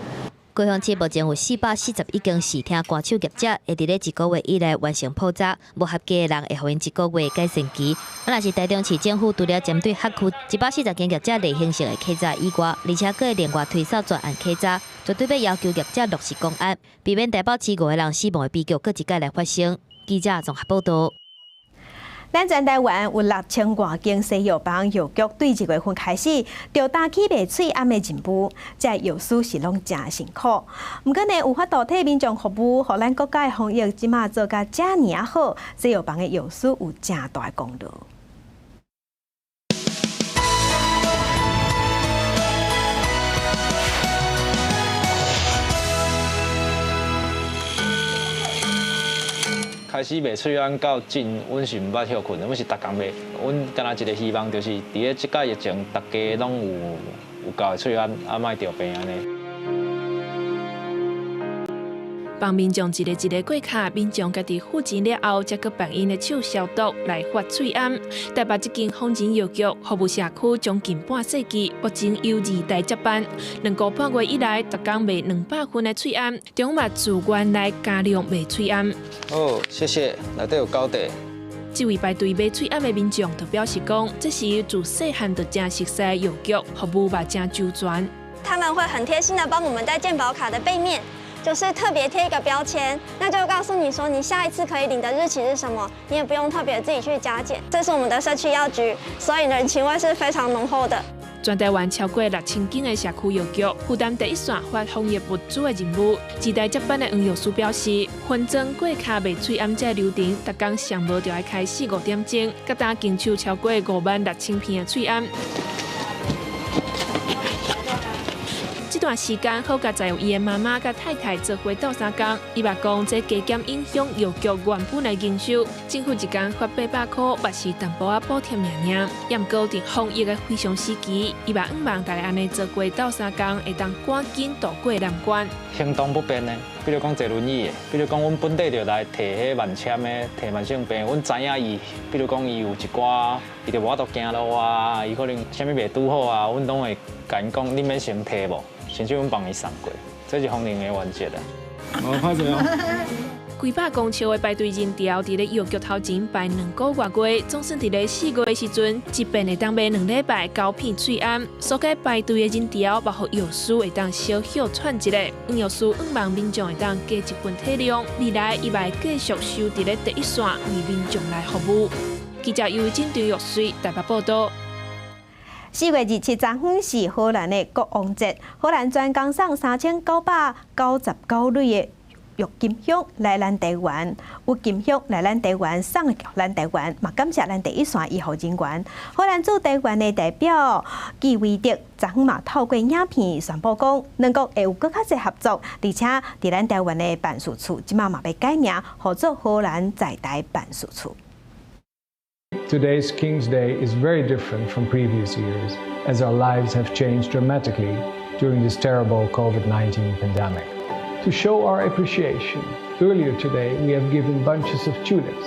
高雄市目前有441间视听歌手业者，会伫咧1个月以内完成普查，无合格的人会互因1个月改善期。若是台中市政府除了针对辖区140间业者类形成的客栈以外，而且还会另外推扫专案客栈，绝对要要求业者落实公安，避免台北市5个人死亡的悲剧搁一届来发生。记者综合报道。咱全台湾有6000多间西药房药局，对1月份开始就打起卖喙暗的任务，这药师是拢真辛苦。不过呢，有法度替民众服务，互咱国家的防疫即马做甲遮尔好，西药房的药师有真大的功劳。开始卖喙安到真，阮是毋捌休困的，阮是逐工卖。阮敢若一个希望，就是伫咧即届疫情，大家拢有够的喙安，莫着病安尼。帮民众一个过卡，民众家己付钱了后，再去帮因的手消毒来发喙安。台北这间风景药局服务社区将近半世纪，目前由2代接班，2个半月以来，逐工卖200份的喙安，中嘛自愿来加量卖喙安。哦，谢谢，内底有高地。这位排队买喙安的民众就表示讲，这是自细汉就真熟悉的药局，服务嘛真周全。他们会很贴心的帮我们在健保卡的背面。就是特别贴一个标签，那就告诉你说你下一次可以领的日期是什么，你也不用特别自己去加减。这是我们的社区药局，所以人情味是非常浓厚的。全台湾超过6000间的社区药局负担第一线发防疫物资的任务。2代接班的黄药师表示，分装过卡卖喙安这流程，逐工上无就要开始5点钟，各单经手超过56000片的喙安。这段时间，好甲在有伊的妈妈甲太太做伙斗3工，伊爸讲这加减影响药局原本的营收，政府一工发800块，也是淡薄仔补贴尔。也毋过伫防疫的非常时期，伊爸望大家安尼做过斗3工，会当赶紧度过难关。行动不便的，比如讲坐轮椅的，比如讲阮本地就来摕迄慢签的，摕慢性病，阮知影伊，比如讲伊有一寡，伊就无法度行路啊，伊可能啥物袂拄好啊，阮拢会甲因讲，你免先摕无。甚至阮帮伊送过，这是方面的原则啦。好，拍者哦。几百公尺的排队人潮，伫咧药局头前排2个月，总算伫咧4月的时阵，即便会当卖2礼拜9片喙安，所该排队的人潮，包括药师会当小小喘一下。黄药师望民众会当加一份体谅，未来伊会继续守伫咧第一线，为民众来服务。记者由金张药水台北报道。4月27昨昏是荷兰的国王节，荷兰专供送3999类的郁金香来咱台湾，有金香来咱台湾送给咱台湾，嘛感谢咱第一线医护人员。荷兰驻台湾的代表纪维德昨昏嘛透过影片宣布讲，两国会有更较侪合作，而且伫咱台湾的办事处即马嘛要改名，合作荷兰在台办事处。Today's King's Day is very different from previous years, as our lives have changed dramatically during this terrible COVID-19 pandemic. To show our appreciation, earlier today we have given bunches of tulips,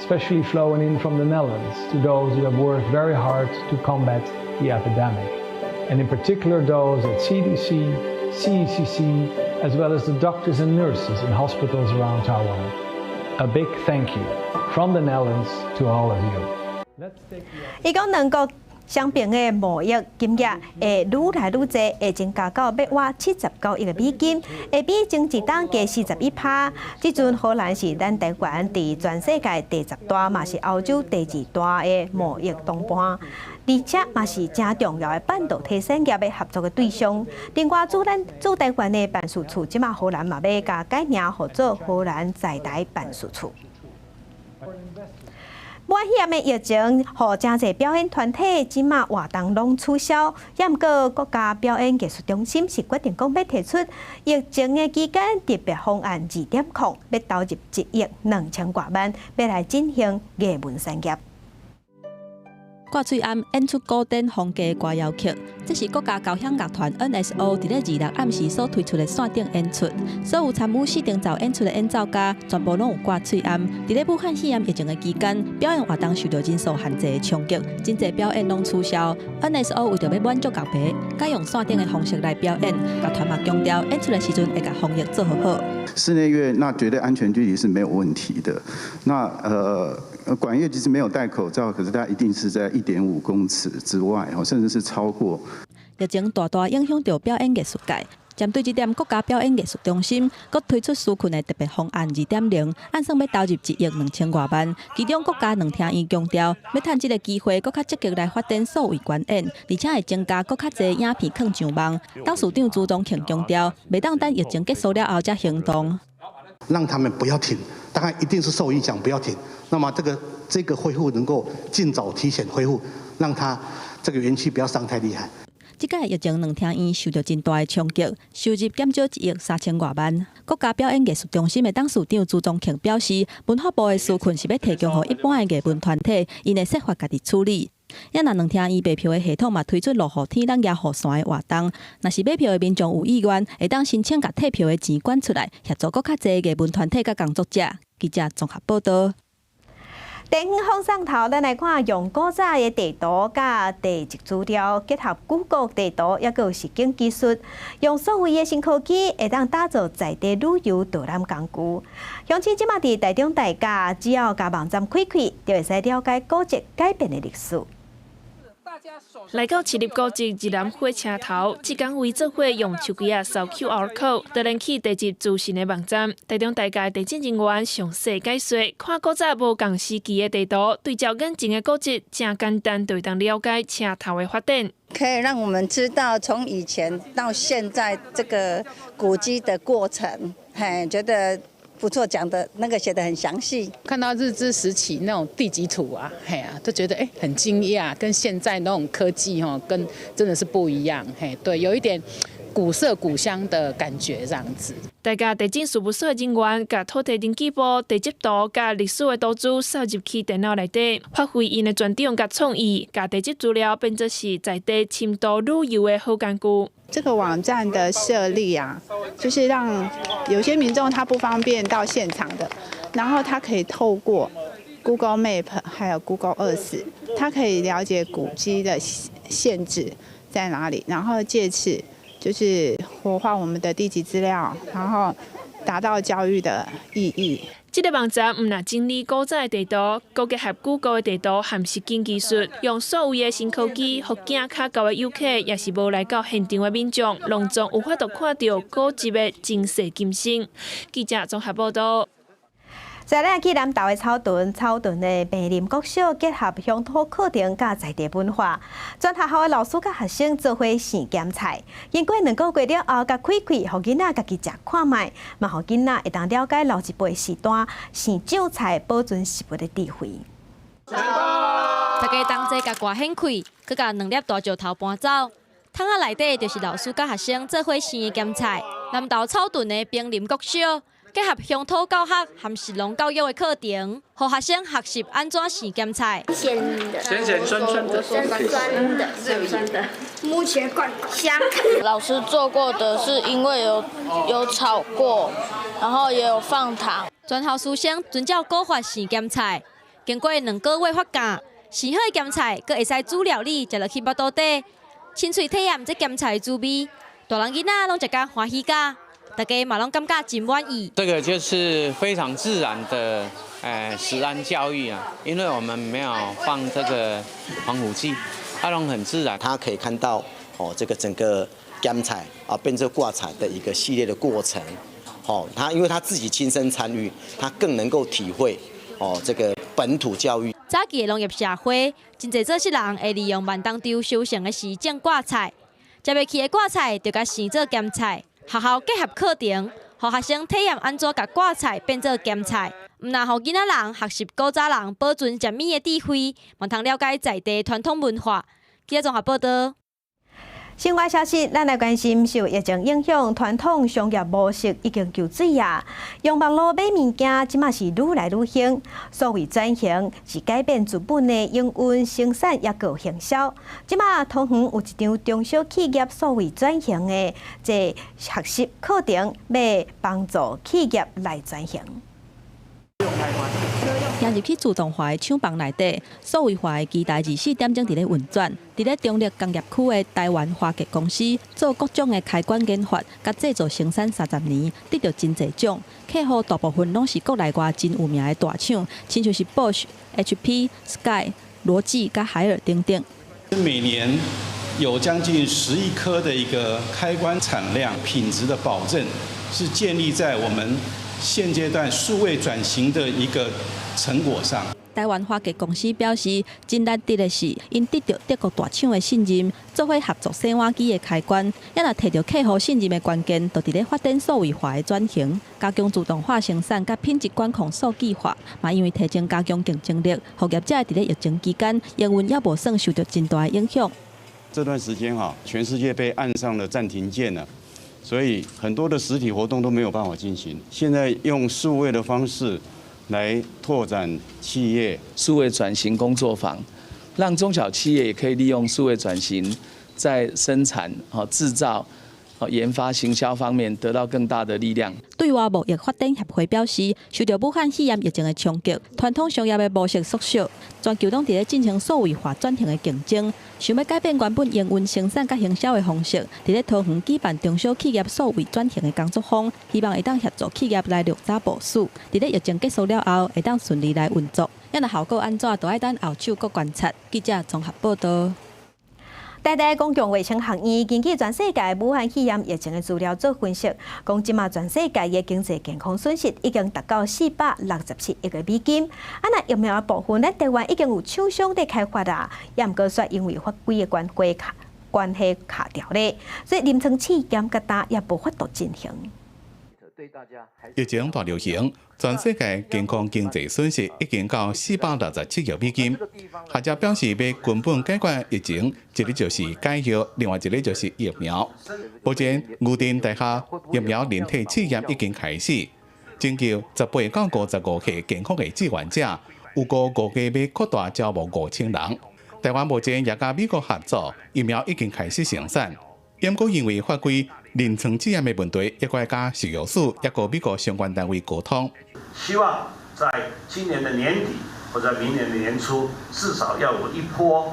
specially flown in from the Netherlands, to those who have worked very hard to combat the epidemic, and in particular those at CDC, CECC, as well as the doctors and nurses in hospitals around Taiwan. A big thank you from the Netherlands to all of you. 伊讲两国双边的贸易金额会愈来愈济，会增加到要挖79亿美金，会比前一档加41%。即阵荷兰是咱台湾伫全世界第10大，嘛是欧洲第2大的贸易同伴。而且嘛是真重要的半导体产业的合作的对象。另外，驻台湾的办事处，即马荷兰嘛要甲改名，合作荷兰在台办事处。满险的疫情，互真侪表演团体即马活动拢取消。也毋过，国家表演艺术中心是决定讲要提出疫情的期间特别方案2.0，要投入1亿2000多万，要来进行艺文产业。挂嘴暗演出古典风格歌谣曲，这是国家交响乐团 NSO 伫咧26暗时所推出的线顶演出。所有参与4场奏演出的演奏家，全部拢有挂嘴暗。伫咧武汉肺炎疫情的期间，表演活动受到人数限制的冲击，真侪表演拢取消。NSO 为着要满足乐迷，改用线顶的方式来表演。乐团嘛强调，演出的时阵会甲防疫做好。室内乐那绝对安全距离是没有问题的。那管乐即使没有戴口罩，可是它一定是在1.5公尺之外，甚至是超过。疫情大大影响到表演艺术界。针对这点，国家表演艺术中心佮推出纾困的特别方案2.0，按算要投入1亿2000多万。其中，国家两厅院强调，要趁这个机会，佮较积极来发展数位观演，而且会增加佮较侪影片放上网。董事长朱宗庆强调，袂当等疫情结束了后才行动。让他们不要停，当然一定是受影响，不要停。那么这个恢复能够尽早提前恢复，让它这个园区不要伤太厉害。这届疫情两厅院受到真大的冲击，收入减少1亿3000多万。国家表演艺术中心的董事长朱宗庆表示，文化部的纾困是要提供给一般的艺文团体，因会设法家己处理。也若两厅院卖票的系统嘛推出落雨天、咱野雨伞的活动，若是买票的民众有意愿，会当申请甲退票的钱捐出来，协助更较侪艺文团体甲工作者。记者综合报道。地方风上头，咱来看用古早的地图甲地质资料结合谷歌地图，也有实景技术，用所谓的新科技，会当打造在地旅游导览工具。乡亲即马伫台中大家，只要甲网站开开，就会使了解古迹改变的历史。来到市立古迹日南火车头，即间为做伙用手机扫 QR code， 就连起地质资讯的网站。台中大家地质人员详细解说，看古早无共时期的地图，对照眼前的古迹，真简单就当了解车头的发展。可以让我们知道从以前到现在这个古迹的过程，觉得不错，讲的那个写得很详细。看到日治时期那种地基图啊，都觉得很惊讶，跟现在那种科技跟真的是不一样。对，有一点古色古香的感觉这样子。大家地震事务所的人员把土地登记簿、地质图甲历史的图纸扫入去电脑内底，发挥因的专长甲创意，把地质资料变作是在地深度旅游的好工具。这个网站的设立啊，就是让有些民众他不方便到现场的，然后他可以透过 Google Map 还有 Google Earth， 他可以了解古迹的限制在哪里，然后借此就是活化我们的地籍资料，然后达到教育的意义。这个网站唔但整理古早的地图，佮结合谷歌的地图和实景技术，用所有的新科技，互行较高的游客，也是无来到现场的民众，拢总有法度看到古迹的真实景深。记者综合报道。再来去南投的草屯的平林国小结合乡土课程甲在地文化，全学校的老师甲学生做伙试咸菜。经过2个月了后，甲开开，互囡仔家己食看卖，嘛互囡仔会当了解老一辈时代试酒菜保存食物的智慧。大家同齐甲歌掀开，佮甲2粒大石头搬走。桶仔内底就是老师甲学生做伙试的咸菜。南投草屯的平林国小。结合乡土教学和食农教育的课程，让学生学习安怎试咸菜。咸的，咸酸的，酸的，木茄罐香。老师做过的是因为有炒过，然后也有放糖。全校师生遵照古法试咸菜，经过2个月发酵，试好的咸菜，佮会使煮料理，食落去腹肚底，亲嘴体验这咸菜的滋味。大人囡仔拢食甲欢喜甲。大家嘛拢感觉真满意。这个就是非常自然的食安教育啊，因为我们没有放这个防腐剂，拢很自然。他可以看到这个整个检彩变成挂彩的一个系列的过程。他因为他自己亲身参与，他更能够体会这个本土教育。早期的农业社会，真侪做事人会利用万当周收成的时种挂菜，接袂起的挂菜就甲生做咸菜。学校结合课程，让学生体验安怎甲挂菜变做咸菜，唔但让囡仔人学习古早人保存食米的智慧，嘛通了解在地传统文化。记者综合报道。新闻消息，咱来关心受疫情影响，传统商业模式已经救水啊！用网络买物件，即马是愈来愈兴。所谓转型，是改变资本的营运、生产也个行销。即马同行有一场中小企业所谓转型的这学习课程，要帮助企业来转型。行入去自动化的厂房内底，数位化的机台24点钟伫咧运转。伫咧中立工业区的台湾华格公司做各种的开关研发，甲制作生产30年，得到真侪奖。客户大部分拢是国内外真有名的大厂，亲像是 Bosch、HP、Sky、罗技、甲海尔等等。每年有将近10亿颗的一个开关产量，品质的保证是建立在我们现阶段数位转型的一个成果上。台湾华格公司表示，真难得的是，因得到德国大厂的信任，做伙合作洗碗机的开关，也若摕到客户信任的关键，就伫咧发展数位化的转型，加强自动化生产，甲品质管控数据化，嘛因为提升加强竞争力，服业者伫咧疫情期间营运也无算受到真大的影响。这段时间全世界被按上了暂停键了。所以很多的实体活动都没有办法进行。现在用数位的方式来拓展企业数位转型工作坊，让中小企业也可以利用数位转型，在生产、制造、研发、行销方面得到更大的力量。对外贸易发展协会表示，受到武汉肺炎疫情的冲击，传统商业的模式缩小，全球拢伫咧进行数位化转型的竞争。想要改变原本营运、生产甲行销的方式，伫咧桃园举办中小企业数位转型的工作坊，希望会当协助企业来落早部署，伫咧疫情结束了后，会当顺利来运作。要若效果安怎，就爱等后手搁观察。记者综合报道。台大公共卫生学院根据全世界武汉肺炎疫情的资料做分析，讲即马全世界的经济健康损失已经达到467亿个美金。那疫苗的部分，咱台湾已经有厂商在开发啦，也毋过说因为法规的关系卡掉咧，所以临床试验甲打也无法度进行。疫情大流行，全世界健康经济损失已经到467亿美金。学者表示，要根本解决疫情，一个就是解药，另外一个就是疫苗。目前，牛津大学疫苗人体试验已经开始，征求18到55岁健康的志愿者，有估计要扩大招募5000人。台湾目前也甲美国合作，疫苗已经开始生产。不过因为法规、临床试验的问题，也该甲食药署也个美国相关单位沟通。希望在今年的年底或者明年的年初，至少要有一波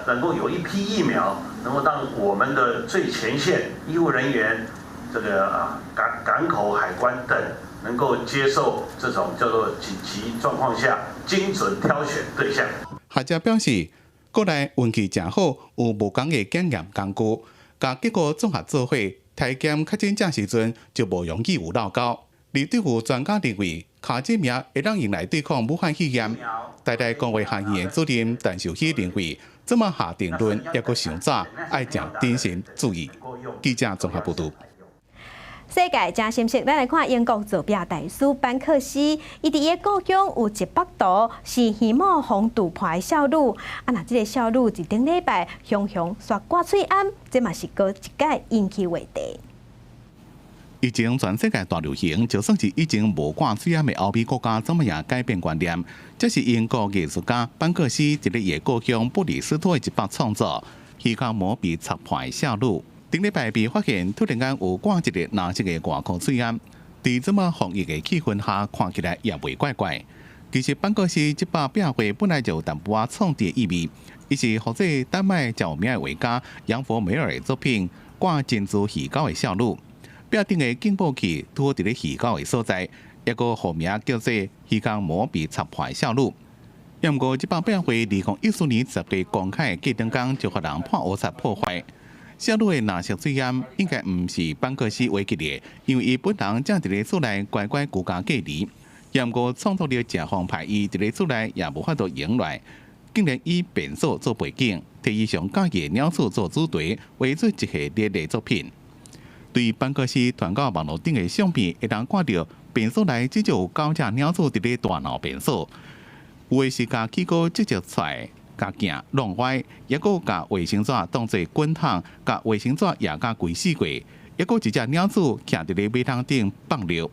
能够有一批疫苗，能够让我们的最前线医务人员、这个港口海关等，能够接受这种叫做紧急状况下精准挑选对象。学者表示，国内运气真好，有无同的检验工具。甲结果综合做伙，体检确诊证时阵就无容易有漏高。而对于专家认为，卡这名会让用来对抗武汉肺炎，台大公卫学院主任陈秀熙认为，这么下定论也阁上早，爱将谨慎注意。记者综合报道。世界真心实，咱来看英国造表大师班克斯，伊伫伊故乡有100度是耳膜红杜破的少女。那这个少女一顶礼拜雄刷挂嘴暗，这嘛是过一届引起话题。疫情全世界大流行，就算是已经无挂嘴暗的欧美国家，怎么也改变观念。这是英国艺术家班克斯伫咧伊故乡布里斯托的一幅创作，耳壳膜被擦破的少女。顶礼拜被发现，突然间有挂一个蓝色的外壳水暗，在这么防疫的气氛下，看起来也袂怪怪。其实班克斯这把壁画本来就有淡薄仔创意意味，伊是或者丹麦较有名的画家杨佛梅尔的作品《挂珍珠鱼钩的少女》。壁顶的警报器拄伫咧鱼钩的所在，一个号名叫做“鱼缸膜被擦破的少女”。不过，这帮变会2014年10月公开的记灯就互人判误杀破坏。小路的纳色水烟应该唔是班克斯画起的，因为伊本人正伫咧厝内乖乖居家隔离。不过创作了正方派伊伫咧厝内也无法度迎来，竟然以变数做背景，替伊上假嘅鸟鼠做主题，画出一系列的作品。对班克斯传到网络顶的相片，会当看到变数内至少有9只鸟鼠伫咧大闹变数，有的是甲起锅直接出来。甲镜弄歪，也个甲卫生纸当作滚筒，甲卫生纸也甲规死过，也个一只鸟鼠徛伫咧马桶顶放尿。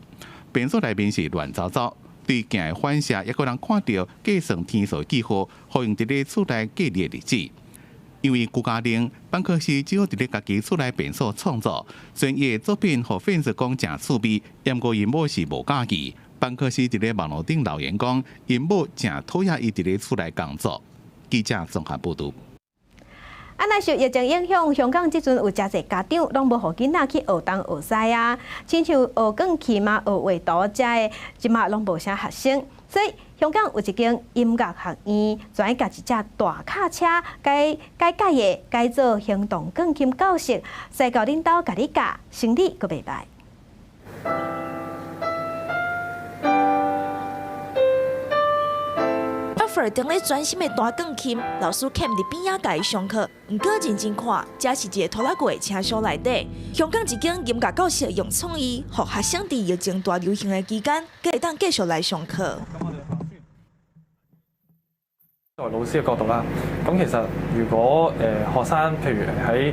变数内面是乱糟糟，对镜的反射也个人看到计算天数记号，好用伫咧厝内隔离的日子。因为居家令，班克斯只好伫咧家己厝内变数创作，虽然伊的作品互粉丝讲诚趣味，不过因某是无介意。班克斯伫咧网络顶留言讲，因某诚讨厌伊伫咧厝内工作。记者综合报道。那受疫情影响，香港即阵有真侪家长拢无互囡仔去学东学西啊，亲像学钢琴嘛、学画图这的，即马拢无啥学生。所以香港有一间音乐学院，专甲一只大卡车改的改做行动钢琴教室，西教领导甲你教，生理阁袂歹。正咧专心的弹钢琴，老师欠伫边仔教伊上课。毋过认真看，这是一个拖拉机的车厢内底。香港一间音乐教室用创意，互学生伫疫情大流行的期间，可以当继续来上課。作為老師嘅角度啦，咁其實如果學生譬如喺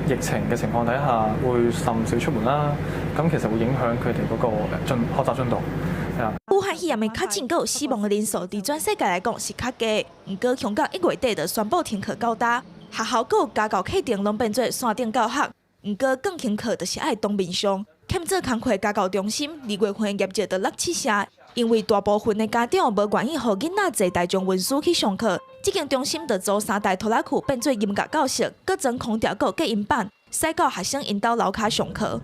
疫情嘅情況底下，會甚少出門啦，咁其實會影響佢哋嗰個學習進度。武漢肺炎的確診，佮有死亡的人數，佇全世界來講是較低。毋過香港1月底就宣布停課到大，學校佮有家教課程攏變做線頂教學。毋過鋼琴課就是愛當面上，欠做工課家教中心2月份業績就落七成，因為大部分的家長無願意互囡仔坐大眾運輸去上課。這間中心就租3台拖拉庫變做音樂教室，佮裝空調佮隔音板，使教學生引導樓下上課。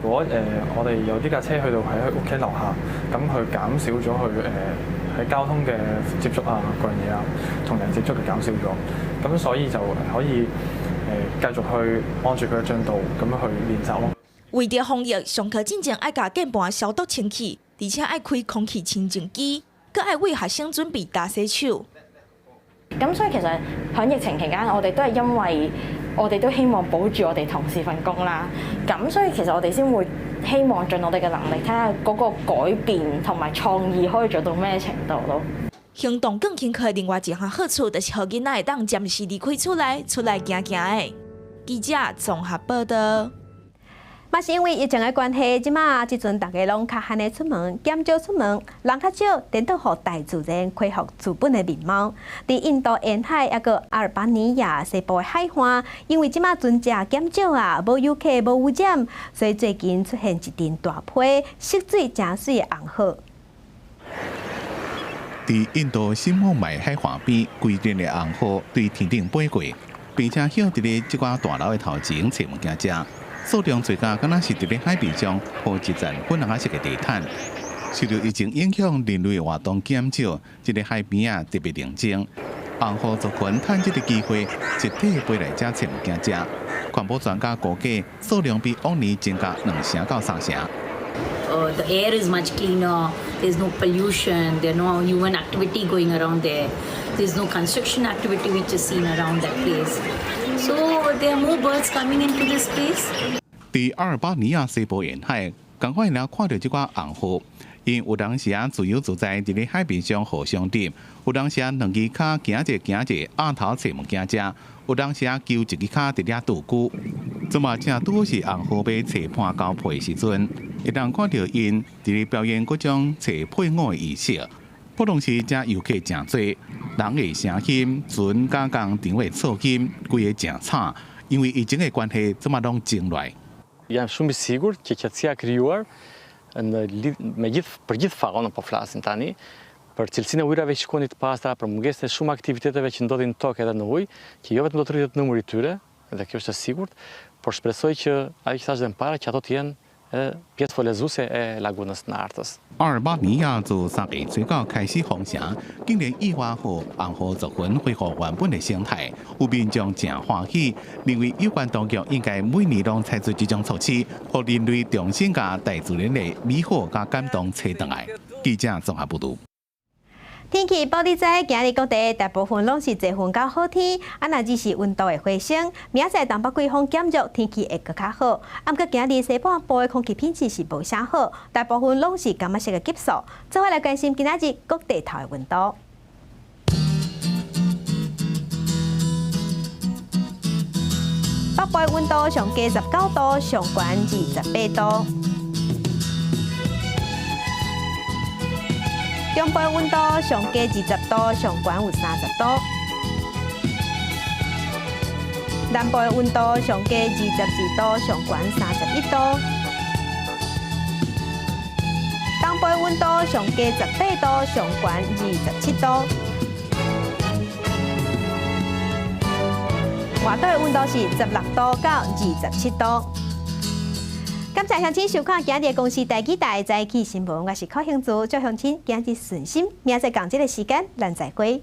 如果我哋有啲架車去到喺屋企樓下，咁去減少咗去喺交通嘅接觸啊，各樣嘢啊，同人接觸嘅減少咗，咁所以就可以繼續去按住佢嘅進度咁樣去練習咯。為咗防疫，上課之前愛甲鍵盤消毒清氣，而且愛開空氣清淨機，佮愛為學生準備打洗手。咁所以其實喺疫情期間，我哋都係因為我哋都希望保住我哋同事份工啦。咁所以其實我哋先會希望盡我哋嘅能力，睇下嗰個改變同埋創意可以做到咩程度咯。行動鋼琴課另外一項好處，就是互囡仔會當暫時離開厝內，出來行行的。記者綜合報道。嘛是因為疫情的關係，即馬即陣大家攏較罕的出門，減少出門，人較少，等到互大自然恢復原本的面貌。佇印度沿海一個阿爾巴尼亞西部的海岸，因為即馬船隻減少啊，無遊客，無污染，所以最近出現一陣大批色水真水的紅河。佇印度新孟買海岸邊，規陣的紅河對天頂飛過，並且響佇咧即寡大樓的頭前找物件食。數量最高，敢若是佇咧海邊上鋪一層粉紅色的地毯。受到疫情影響，人類活動減少，這個海邊啊特別寧靜。紅河族群趁這個機會，集體飛來這找物件食。環保專家估計，數量比往年增加2成到3成。The air is much cleaner. There's no pollution. There's no human activity going around there. There's no construction activity which is seen around that place. So there are more birds coming into this place. 在阿爾巴尼亞西部沿海，趕快人看到這個紅河，因有當時自由自在佇咧海邊上互相釣，有當時兩隻腳行者額頭找物件食，有當時揪一隻腳佇咧度龜。這麼正拄是紅河要找伴交配的時陣，會當看到因佇咧表演各種找配偶的儀式。不同時，這遊客真多，人的聲音、船加工場的噪音，規個真慘，因為疫情的關係，這麼攏靜落。Jam shumë I sigurt që qetësia krijuar me gjithë për gjithë faunën po flasin tani, për cilësinë e ujrave që shkojnë të pastra, për mungesën e shumë aktiviteteve që ndodhin në tokë edhe në ujë, që jo vetëm do të rritet numri I tyre, dhe kjo është e sigurt, por shpresoj që ajo që thash edhe më parë që ato të jenë Pies Folezuse e Lagunas Nartas。阿尔巴尼亚自3月最高开始封城，今年1月后红河族群恢复原本的生态，有民众正欢喜，认为有关当局应该每年拢采取这种措施，让人类重新把大自然的美好加感动找回来。记者综合报道。天气报你知，今日各地大部分拢是多云到好天，若只是温度会回升。明仔载东北季风减弱，天气会更较好。毋过今日西半部的空气品质是无啥好，大部分拢是感觉式的级数。做伙来关心今仔日各地头的温度。北部的温度上低19度，上悬28度。中部温度上低20度，上悬有30度；南部温度上低22度，上悬31度；东部温度上低18度，上悬27度；外岛的温度是16度到27度。感谢乡亲收看今日的公视台记台早起新闻，我是柯兴珠，祝乡亲今日顺心，明仔载同一个时间咱再会。